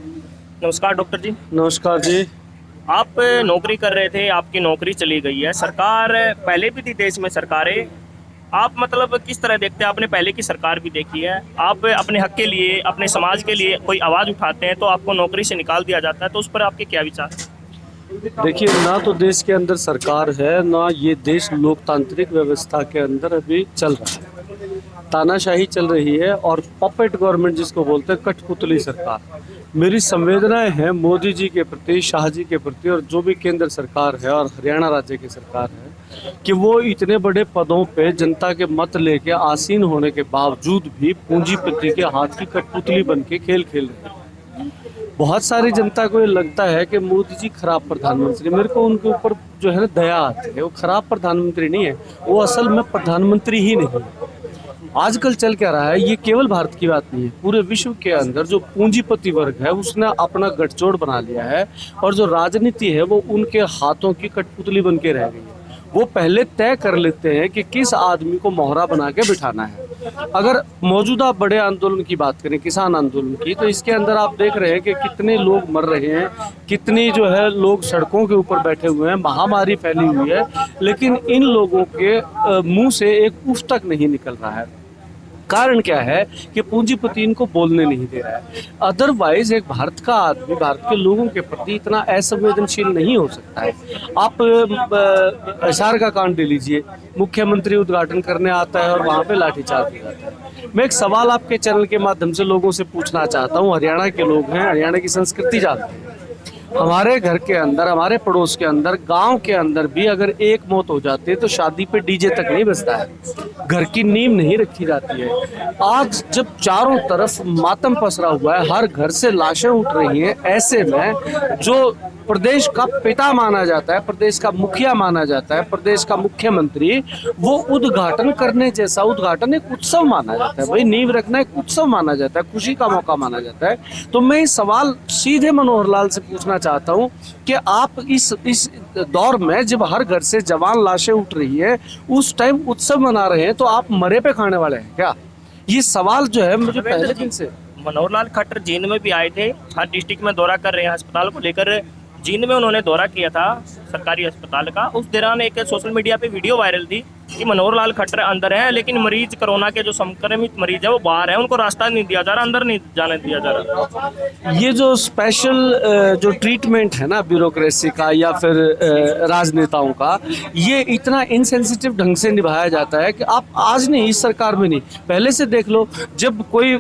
नमस्कार डॉक्टर जी। नमस्कार जी। आप नौकरी कर रहे थे, आपकी नौकरी चली गई है। सरकार पहले भी थी देश में सरकारें, आप मतलब किस तरह देखते हैं? आपने पहले की सरकार भी देखी है, आप अपने हक के लिए, अपने समाज के लिए कोई आवाज़ उठाते हैं तो आपको नौकरी से निकाल दिया जाता है, तो उस पर आपके क्या विचार हैं? देखिए, ना तो देश के अंदर सरकार है, ना ये देश लोकतांत्रिक व्यवस्था के अंदर अभी चल रहा है। तानाशाही चल रही है और पपेट गवर्नमेंट जिसको बोलते हैं, कठपुतली सरकार। मेरी संवेदनाएं हैं मोदी जी के प्रति, शाह जी के प्रति और जो भी केंद्र सरकार है और हरियाणा राज्य की सरकार है कि वो इतने बड़े पदों पे जनता के मत लेके आसीन होने के बावजूद भी पूंजीपति के हाथ की कठपुतली बन के खेल खेल रहे हैं। बहुत सारी जनता को ये लगता है कि मोदी जी खराब प्रधानमंत्री, मेरे को उनके ऊपर जो है ना दया आती है। वो खराब प्रधानमंत्री नहीं है, वो असल में प्रधानमंत्री ही नहीं है। आजकल चल क्या रहा है, ये केवल भारत की बात नहीं है, पूरे विश्व के अंदर जो पूंजीपति वर्ग है उसने अपना गठजोड़ बना लिया है और जो राजनीति है वो उनके हाथों की कठपुतली बन के रह गई है। वो पहले तय कर लेते हैं कि किस आदमी को मोहरा बना के बिठाना है। अगर मौजूदा बड़े आंदोलन की बात करें, किसान आंदोलन की, तो इसके अंदर आप देख रहे हैं कि कितने लोग मर रहे हैं, कितनी जो है लोग सड़कों के ऊपर बैठे हुए हैं, महामारी फैली हुई है, लेकिन इन लोगों के मुंह से एक उफ तक नहीं निकल रहा है। कारण क्या है कि पूंजीपति इनको बोलने नहीं दे रहा है। अदरवाइज एक भारत का आदमी भारत के लोगों के प्रति इतना असंवेदनशील नहीं हो सकता है। आप हिसार का कांड ले लीजिए, मुख्यमंत्री उद्घाटन करने आता है और वहां पे लाठीचार्ज हो जाता है। मैं एक सवाल आपके चैनल के माध्यम से लोगों से पूछना चाहता हूँ। हरियाणा के लोग हैं, हरियाणा की संस्कृति जानते हैं। हमारे घर के अंदर, हमारे पड़ोस के अंदर, गांव के अंदर भी अगर एक मौत हो जाती है तो शादी पे डीजे तक नहीं बजता है, घर की नींव नहीं रखी जाती है। आज जब चारों तरफ मातम पसरा हुआ है, हर घर से लाशें उठ रही हैं, ऐसे में जो प्रदेश का पिता माना जाता है, प्रदेश का मुखिया माना जाता है, प्रदेश का मुख्यमंत्री, वो उद्घाटन करने जैसा, उद्घाटन एक उत्सव माना जाता है, भाई नींव रखना एक उत्सव माना जाता है, खुशी का मौका माना जाता है। तो मैं इस सवाल सीधे मनोहर लाल से पूछना चाहता हूं कि आप इस दौर में जब हर घर से जवान लाशें उठ रही है, उस टाइम उत्सव मना रहे हैं, तो आप मरे पे खाने वाले हैं क्या? ये सवाल जो है मुझे पहले दिन से। मनोहर लाल खट्टर जींद में भी आए थे, हर डिस्ट्रिक्ट में दौरा कर रहे हैं अस्पताल को लेकर। जींद में उन्होंने दौरा किया था सरकारी अस्पताल का। उस दौरान एक सोशल मीडिया पे वीडियो वायरल थी कि मनोहर लाल खट्टर अंदर हैं, लेकिन मरीज, कोरोना के जो संक्रमित मरीज है वो बाहर है, उनको रास्ता नहीं दिया जा रहा, अंदर नहीं जाने दिया जा रहा। ये जो स्पेशल जो ट्रीटमेंट है ना ब्यूरोक्रेसी का या फिर राजनेताओं का, ये इतना इनसेंसिटिव ढंग से निभाया जाता है कि आप आज नहीं, इस सरकार में नहीं, पहले से देख लो। जब कोई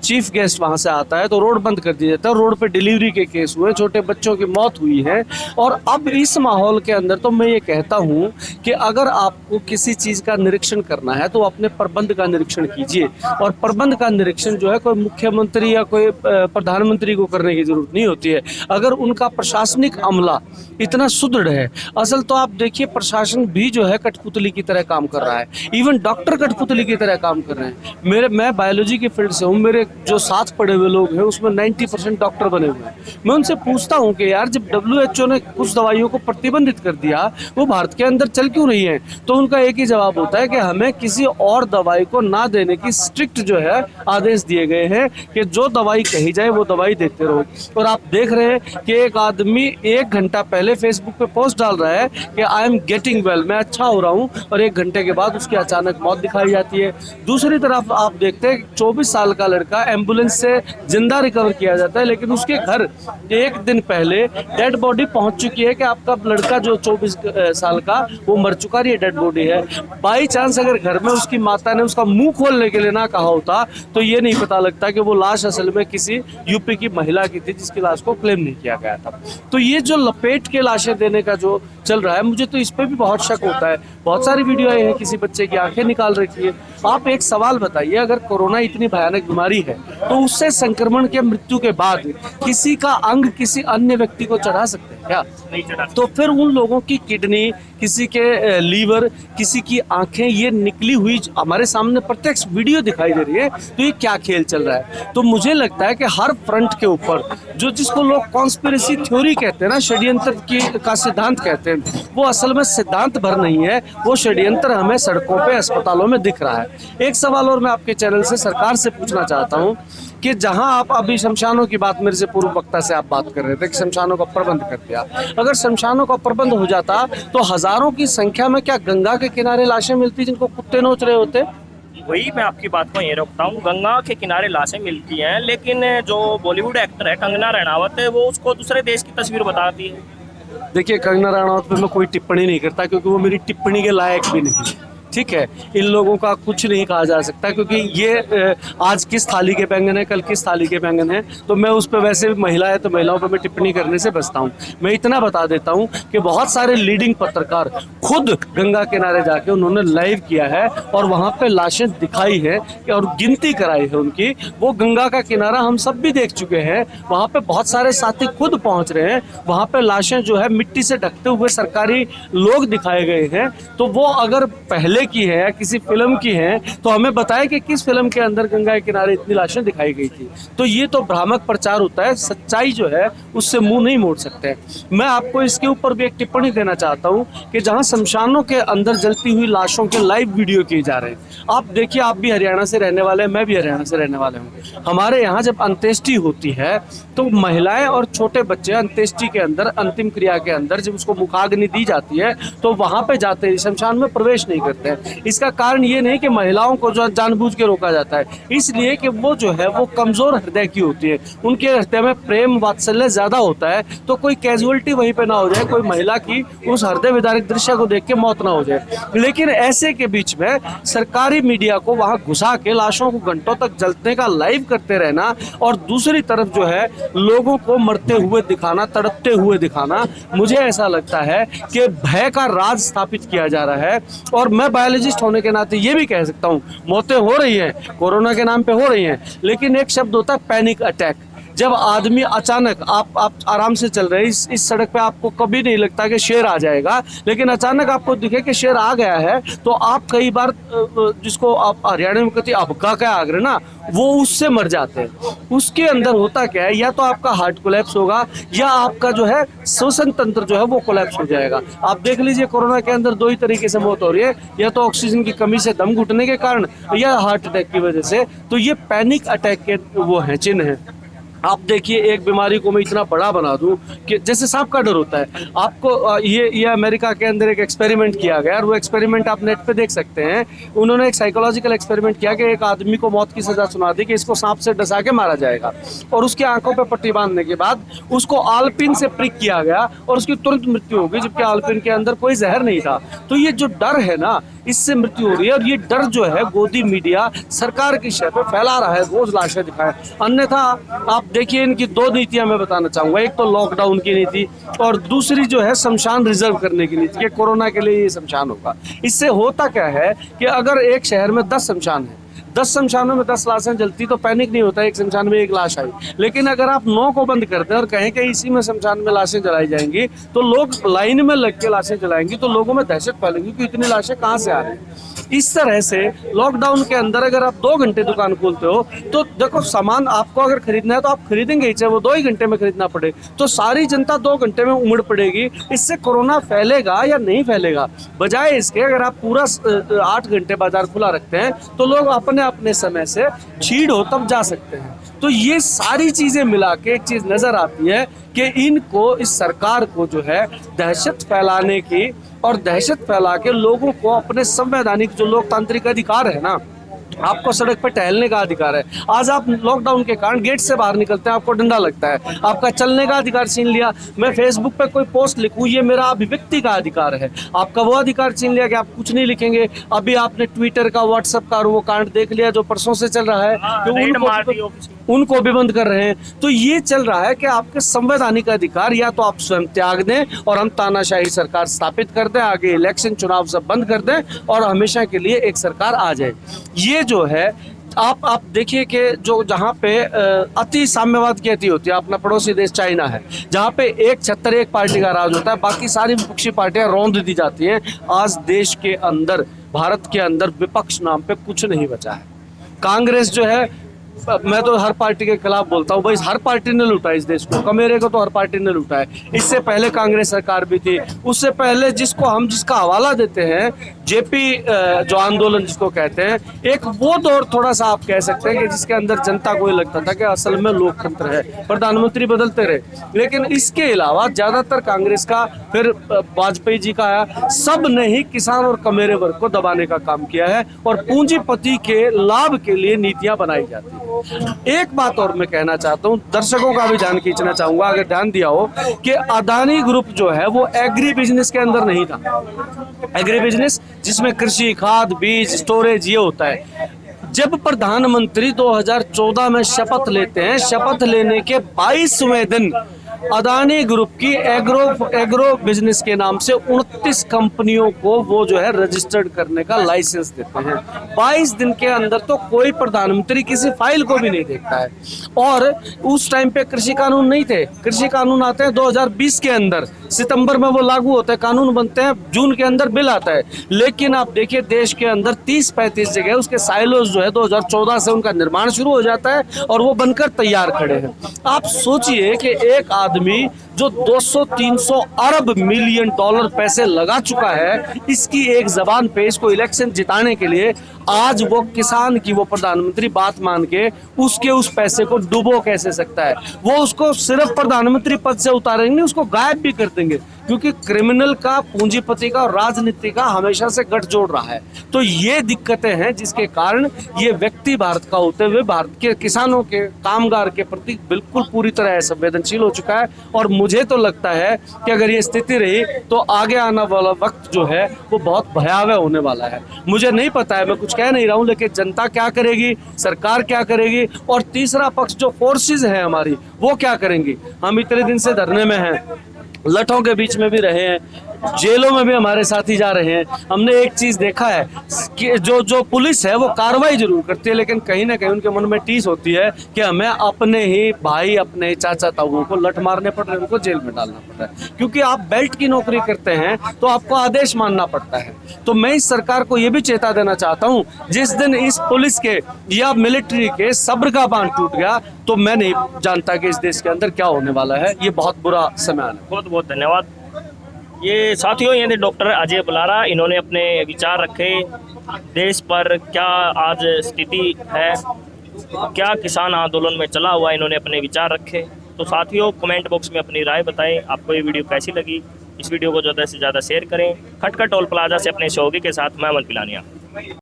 चीफ गेस्ट वहां से आता है तो रोड बंद कर दिया जाता है। रोड पे डिलीवरी के केस हुए, छोटे बच्चों की मौत हुई है। और अब इस माहौल के अंदर तो मैं ये कहता हूँ कि अगर आपको किसी चीज़ का निरीक्षण करना है तो अपने प्रबंध का निरीक्षण कीजिए। और प्रबंध का निरीक्षण जो है कोई मुख्यमंत्री या कोई प्रधानमंत्री को करने की जरूरत नहीं होती है, अगर उनका प्रशासनिक अमला इतना सुदृढ़ है। असल तो आप देखिए, प्रशासन भी जो है कठपुतली की तरह काम कर रहा है, इवन डॉक्टर कठपुतली की तरह काम कर रहे हैं। मैं बायोलॉजी के फील्ड से हूँ, मेरे जो साथ पढ़े हुए लोग हैं उसमें 90% डॉक्टर बने हुए हैं। मैं उनसे पूछता हूँ कि यार, जब WHO ने कुछ दवाइयों को प्रतिबंधित कर दिया, वो भारत के अंदर चल क्यों रही है? तो उनका एक ही जवाब होता है कि हमें किसी और दवाई को ना देने की स्ट्रिक्ट जो है आदेश दिए गए हैं कि जो दवाई कही जाए वो दवाई देते रहो। और आप देख रहे हैं कि एक आदमी 1 घंटा पहले फेसबुक पे पोस्ट डाल रहा है कि आई एम गेटिंग वेल, मैं अच्छा हो रहा हूँ, और 1 घंटे के बाद उसकी अचानक मौत दिखाई जाती है। दूसरी तरफ आप देखते हैं 24 साल का लड़का एम्बुलेंस से जिंदा रिकवर किया जाता है, लेकिन उसके घर 1 दिन पहले डेड बॉडी पहुंच चुकी है कि आपका लड़का जो 24 साल का वो मर चुका, ये डेड बॉडी है। बाई चांस अगर घर में उसकी माता ने उसका मुंह खोलने के लिए ना कहा होता तो ये नहीं पता लगता कि वो लाश असल में किसी यूपी की महिला की थी जिसकी लाश को क्लेम नहीं किया गया था। तो ये जो लपेट के लाशें देने का जो चल रहा है, मुझे तो इस पे भी बहुत शक होता है। बहुत सारी वीडियो आई है, किसी बच्चे की आंखें निकाल रखी है। आप एक सवाल बताइए, अगर कोरोना इतनी भयानक बीमारी है तो उससे संक्रमण के मृत्यु के बाद किसी का अंग किसी अन्य व्यक्ति को चढ़ा सकते हैं? क्या? नहीं चढ़ा सकते। तो फिर उन लोगों की किडनी, किसी के लीवर, किसी की आंखें ये निकली हुई हमारे सामने प्रत्यक्ष वीडियो दिखाई दे रही है। तो ये क्या खेल चल रहा है? तो मुझे लगता है कि हर फ्रंट के ऊपर जो जिसको लोग कॉन्स्पिरेसी थ्योरी कहते हैं ना, षड्यंत्र की का सिद्धांत कहते हैं, वो असल में सिद्धांत भर नहीं है, वो षड्यंत्र हमें सड़कों पे, अस्पतालों में दिख रहा है। एक सवाल और मैं आपके चैनल से सरकार से पूछना चाहता हूँ कि जहां आप अभी शमशानों की बात, मेरे से पूर्व वक्ता से आप बात कर रहे थे कि शमशानों का प्रबंध कर दिया, अगर शमशानों का प्रबंध हो जाता तो हजारों की संख्या में क्या गंगा के किनारे लाशें मिलती जिनको कुत्ते नोच रहे होते? वही मैं आपकी बात को ये रोकता हूँ, गंगा के किनारे लाशें मिलती हैं, लेकिन जो बॉलीवुड एक्टर है कंगना रनावत है, वो उसको दूसरे देश की तस्वीर बताती है। देखिए, कंगना रनावत पे मैं कोई टिप्पणी नहीं करता क्योंकि वो मेरी टिप्पणी के लायक भी नहीं है। ठीक है, इन लोगों का कुछ नहीं कहा जा सकता क्योंकि ये आज किस थाली के बैंगन है, कल किस थाली के बैंगन है, तो मैं उस पर वैसे भी महिला है तो महिलाओं पर मैं टिप्पणी करने से बचता हूँ। मैं इतना बता देता हूँ कि बहुत सारे लीडिंग पत्रकार खुद गंगा किनारे जाके उन्होंने लाइव किया है और वहाँ पे लाशें दिखाई है और गिनती कराई है उनकी। वो गंगा का किनारा हम सब भी देख चुके हैं, वहाँ पे बहुत सारे साथी खुद पहुँच रहे हैं, वहाँ पे लाशें जो है मिट्टी से ढकते हुए सरकारी लोग दिखाए गए हैं। तो वो अगर पहले की है या किसी फिल्म की है तो हमें बताएं कि किस फिल्म के अंदर गंगा के किनारे इतनी लाशें दिखाई गई थी। तो ये तो भ्रामक प्रचार होता है, सच्चाई जो है उससे मुंह नहीं मोड़ सकते। मैं आपको इसके ऊपर भी एक टिप्पणी देना चाहता हूं कि जहां शमशानों के अंदर जलती हुई लाशों के लाइव वीडियो किए जा रहे हैं, आप देखिए, आप भी हरियाणा से रहने वाले हैं, मैं भी हरियाणा से रहने वाले हूँ। हमारे यहाँ जब अंत्येष्टि होती है तो महिलाएं और छोटे बच्चे अंत्येष्टि के अंदर, अंतिम क्रिया के अंदर जब उसको मुखाग्नि दी जाती है तो वहां पे जाते हैं, शमशान में प्रवेश नहीं करते हैं। इसका कारण ये नहीं कि महिलाओं को जो जानबूझ के रोका जाता है, इसलिए कि वो जो है वो कमजोर हृदय की होती है, उनके हृदय में प्रेम वात्सल्य ज्यादा होता है। तो कोई कैजुअलिटी वहीं पे ना हो जाए, कोई महिला की उस हृदय विदारक दृश्य को देख के मौत ना हो जाए। लेकिन ऐसे के बीच में सरकारी मीडिया को वहां घुसा के लाशों को घंटों तक जलने का लाइव करते रहना और दूसरी तरफ जो है लोगों को मरते हुए दिखाना, तड़पते हुए दिखाना, मुझे ऐसा लगता है कि भय का राज स्थापित किया जा रहा है। और मैं बायोलॉजिस्ट होने के नाते ये भी कह सकता हूँ, मौतें हो रही हैं, कोरोना के नाम पे हो रही हैं, लेकिन एक शब्द होता है पैनिक अटैक। जब आदमी अचानक, आप आराम से चल रहे हैं इस सड़क पे, आपको कभी नहीं लगता कि शेर आ जाएगा, लेकिन अचानक आपको दिखे कि शेर आ गया है तो आप कई बार, जिसको आप हरियाणा में कहते हैं अबका का आग्रह ना, वो उससे मर जाते हैं। उसके अंदर होता क्या है, या तो आपका हार्ट कोलैप्स होगा या आपका जो है श्वसन तंत्र जो है वो कोलैप्स हो जाएगा। आप देख लीजिए, कोरोना के अंदर दो ही तरीके से मौत हो रही है, या तो ऑक्सीजन की कमी से दम घुटने के कारण या हार्ट अटैक की वजह से। तो ये पैनिक अटैक के वो हैं, चिन्ह हैं। आप देखिए, एक बीमारी को मैं इतना बड़ा बना दूं कि जैसे सांप का डर होता है आपको, ये अमेरिका के अंदर एक एक्सपेरिमेंट किया गया और वो एक्सपेरिमेंट आप नेट पे देख सकते हैं। उन्होंने एक साइकोलॉजिकल एक्सपेरिमेंट किया कि एक आदमी को मौत की सजा सुना दी कि इसको सांप से डसा के मारा जाएगा, और उसकी आंखों पे पट्टी बांधने के बाद उसको आलपिन से प्रिक किया गया और उसकी तुरंत मृत्यु हो गई, जबकि आलपिन के अंदर कोई जहर नहीं था। तो ये जो डर है ना, इससे मृत्यु हो रही है, और ये डर जो है गोदी मीडिया सरकार की शय पे फैला रहा है, रोज लाशें दिखाए। अन्यथा आप देखिए, इनकी दो नीतियां मैं बताना चाहूंगा, एक तो लॉकडाउन की नीति और दूसरी जो है शमशान रिजर्व करने की नीति, कि कोरोना के लिए ये शमशान होगा। इससे होता क्या है कि अगर एक शहर में 10 शमशान है, 10 शमशानों में 10 लाशें जलती तो पैनिक नहीं होता, एक शमशान में एक लाश आई। लेकिन अगर आप 9 को बंद कर दें और कहें कि इसी में शमशान में लाशें जलाई जाएंगी तो लोग लाइन में लग के लाशें जलाएंगी, तो लोगों में दहशत फैलेगी कि इतनी लाशें कहाँ से आ रही हैं। इस तरह से लॉकडाउन के अंदर अगर आप 2 घंटे दुकान खोलते हो तो देखो, सामान आपको अगर खरीदना है तो आप खरीदेंगे ही, चाहे वो 2 ही घंटे में खरीदना पड़े, तो सारी जनता 2 घंटे में उमड़ पड़ेगी। इससे कोरोना फैलेगा या नहीं फैलेगा? बजाय इसके अगर आप पूरा 8 घंटे बाजार खुला रखते हैं तो लोग अपने समय से भीड़ हो तब जा सकते हैं। तो ये सारी चीजें मिला के एक चीज नजर आती है कि इनको, इस सरकार को जो है दहशत फैलाने की, और दहशत फैला के लोगों को अपने संवैधानिक जो लोकतांत्रिक अधिकार है ना, आपको सड़क पर टहलने का अधिकार है। आज आप लॉकडाउन के कारण गेट से बाहर निकलते हैं, आपको डंडा लगता है, आपका चलने का अधिकार छीन लिया। मैं फेसबुक पे कोई पोस्ट लिखूं, ये मेरा अभिव्यक्ति का अधिकार है, आपका वो अधिकार छीन लिया कि आप कुछ नहीं लिखेंगे। अभी आपने ट्विटर का, व्हाट्सएप का वो कांड देख लिया जो परसों से चल रहा है, कि उनको भी बंद कर रहे हैं। तो ये चल रहा है कि आपके संवैधानिक अधिकार या तो आप स्वयं त्याग दें और हम तानाशाही सरकार स्थापित कर दें, आगे इलेक्शन चुनाव सब बंद कर दें और हमेशा के लिए एक सरकार आ जाए। ये जो है आप देखिए कि जो जहाँ पे अति साम्यवाद की अति होती है, अपना पड़ोसी देश चाइना है, जहाँ पे एक छत्तर एक पार्टी का राज होता है, बाकी सारी विपक्षी पार्टियां रौंद दी जाती हैं। आज देश के अंदर, भारत के अंदर विपक्ष नाम पे कुछ नहीं बचा है। कांग्रेस जो है, मैं तो हर पार्टी के खिलाफ बोलता हूँ, भाई हर पार्टी ने लूटा इस देश को, कमेरे को तो हर पार्टी ने लूटा है। इससे पहले कांग्रेस सरकार भी थी, उससे पहले जिसका हवाला देते हैं जेपी जो आंदोलन जिसको कहते हैं, एक वो दौर थोड़ा सा आप कह सकते हैं कि जिसके अंदर जनता को ये लगता था कि असल में लोकतंत्र है, प्रधानमंत्री बदलते रहे। लेकिन इसके अलावा ज्यादातर कांग्रेस का, फिर वाजपेयी जी का आया, सब ने ही किसान और कमेरे वर्ग को दबाने का काम किया है और पूंजीपति के लाभ के लिए नीतियां बनाई जाती है। एक बात और मैं कहना चाहता हूं, दर्शकों का भी ध्यान खींचना चाहूंगा, अगर ध्यान दिया हो कि अदानी ग्रुप जो है वो एग्री बिजनेस के अंदर नहीं था। एग्री बिजनेस जिसमें कृषि, खाद, बीज, स्टोरेज ये होता है। जब प्रधानमंत्री 2014 में शपथ लेते हैं, शपथ लेने के 22वें दिन अदानी ग्रुप की एग्रो बिजनेस के नाम से 29 कंपनियों को वो जो है रजिस्टर्ड करने का लाइसेंस देते हैं। 22 दिन के अंदर तो कोई प्रधानमंत्री किसी फाइल को भी नहीं देखता है। और उस टाइम पे कृषि कानून नहीं थे, कृषि कानून आते हैं 2020 के अंदर, सितंबर में वो लागू होते हैं, कानून बनते हैं, जून के अंदर बिल आता है। लेकिन आप देखिए देश के अंदर 30-35 जगह उसके साइलोज जो है 2014 से उनका निर्माण शुरू हो जाता है और वो बनकर तैयार खड़े हैं। आप सोचिए कि एक आदमी जो 200-300 अरब मिलियन डॉलर पैसे लगा चुका है इसकी एक जबान पे, इसको इलेक्शन जिताने के लिए, आज वो किसान की, वो प्रधानमंत्री बात मान के उसके उस पैसे को डुबो कैसे सकता है? वो उसको सिर्फ प्रधानमंत्री पद से उतारेंगे, उसको गायब भी कर देंगे, क्योंकि क्रिमिनल का, पूंजीपति का और राजनीति का हमेशा से गठजोड़ रहा है। तो ये दिक्कतें हैं जिसके कारण ये व्यक्ति भारत का होते हुए भारत के किसानों के, कामगार के प्रति बिल्कुल पूरी तरह संवेदनशील हो चुका है। और मुझे तो लगता है कि अगर ये स्थिति रही तो आगे आने वाला वक्त जो है वो बहुत भयावह होने वाला है। मुझे नहीं पता है, मैं कुछ कह नहीं रहा हूँ, लेकिन जनता क्या करेगी, सरकार क्या करेगी और तीसरा पक्ष जो फोर्सेस है हमारी वो क्या करेंगी। हम इतने दिन से धरने में हैं, लठों के बीच में भी रहे हैं, जेलों में भी हमारे साथी जा रहे हैं। हमने एक चीज देखा है कि जो पुलिस है वो कार्रवाई जरूर करती है, लेकिन कहीं ना कहीं उनके मन में टीस होती है कि हमें अपने ही भाई, अपने चाचा ताऊओं को लठ मारने पड़ रहे हैं, उनको जेल में डालना पड़ रहा है। क्योंकि आप बेल्ट की नौकरी करते हैं तो आपको आदेश मानना पड़ता है। तो मैं इस सरकार को ये भी चेता देना चाहता हूँ, जिस दिन इस पुलिस के या मिलिट्री के सब्र का बांध टूट गया तो मैं नहीं जानता कि इस देश के अंदर क्या होने वाला है। ये बहुत बुरा समय आना है। बहुत बहुत धन्यवाद। ये साथियों, ये थे डॉक्टर अजय बलारा। इन्होंने अपने विचार रखे देश पर, क्या आज स्थिति है, क्या किसान आंदोलन में चला हुआ, इन्होंने अपने विचार रखे। तो साथियों, कमेंट बॉक्स में अपनी राय बताएं, आपको ये वीडियो कैसी लगी। इस वीडियो को ज़्यादा से ज़्यादा शेयर करें। खटखट टोल प्लाजा से अपने सहयोगी के साथ मैं अमन पिलानिया।